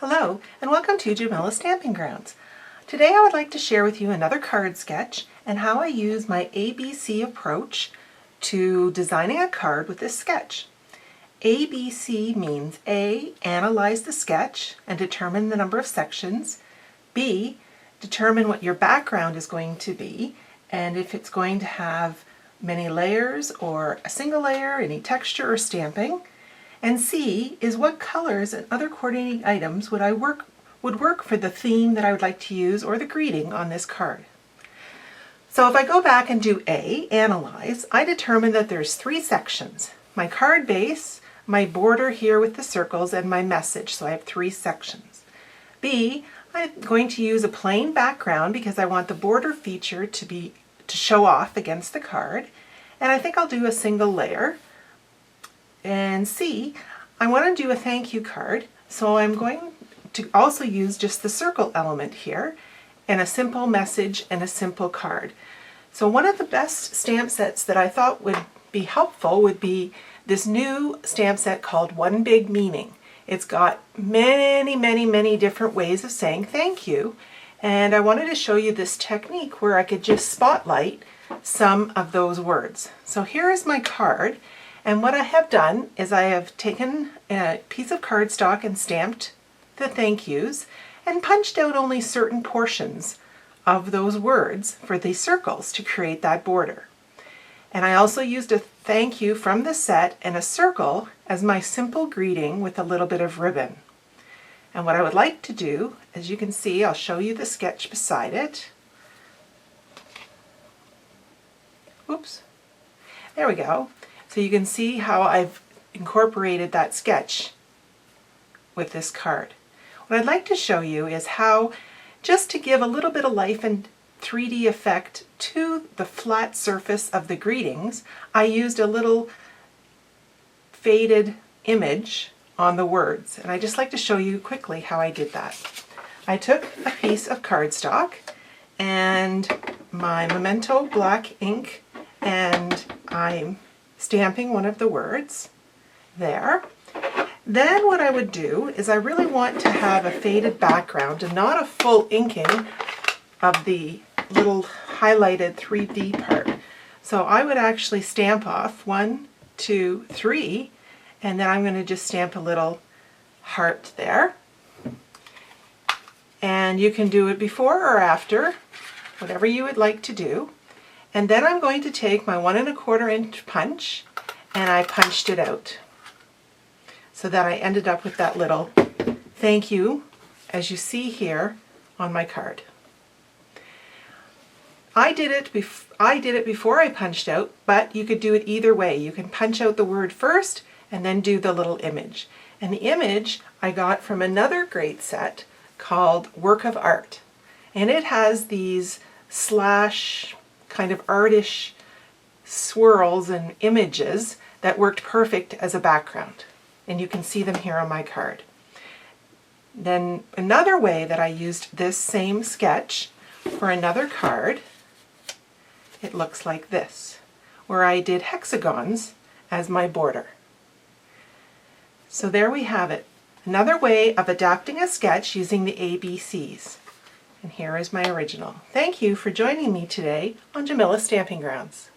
Hello and welcome to Jamilla Stamping Grounds. Today I would like to share with you another card sketch and how I use my ABC approach to designing a card with this sketch. ABC means A, analyze the sketch and determine the number of sections. B, determine what your background is going to be and if it's going to have many layers or a single layer, any texture or stamping. And C is what colors and other coordinating items would work for the theme that I would like to use or the greeting on this card. So if I go back and do A, analyze, I determine that there's 3 sections. My card base, my border here with the circles, and my message. So I have 3 sections. B, I'm going to use a plain background because I want the border feature to show off against the card. And I think I'll do a single layer. And C, I want to do a thank you card, so I'm going to also use just the circle element here and a simple message and a simple card. So one of the best stamp sets that I thought would be helpful would be this new stamp set called One Big Meaning. It's got many different ways of saying thank you, and I wanted to show you this technique where I could just spotlight some of those words. So here is my card. And what I have done is I have taken a piece of cardstock and stamped the thank yous and punched out only certain portions of those words for the circles to create that border. And I also used a thank you from the set and a circle as my simple greeting with a little bit of ribbon. And what I would like to do, as you can see, I'll show you the sketch beside it. Oops, there we go. So you can see how I've incorporated that sketch with this card. What I'd like to show you is how, just to give a little bit of life and 3D effect to the flat surface of the greetings, I used a little faded image on the words. And I'd just like to show you quickly how I did that. I took a piece of cardstock and my Memento black ink, and I'm stamping one of the words there. Then what I would do is I really want to have a faded background and not a full inking of the little highlighted 3D part. So I would actually stamp off 1, 2, 3, and then I'm going to just stamp a little heart there. And you can do it before or after, whatever you would like to do. And then I'm going to take my 1 1/4 inch punch and I punched it out so that I ended up with that little thank you, as you see here on my card. I did it before I punched out, but you could do it either way. You can punch out the word first and then do the little image. And the image I got from another great set called Work of Art. And it has these slash kind of artish swirls and images that worked perfect as a background. And you can see them here on my card. Then another way that I used this same sketch for another card, it looks like this, where I did hexagons as my border. So there we have it. Another way of adapting a sketch using the ABCs. And here is my original. Thank you for joining me today on Jamilla Stamping Grounds.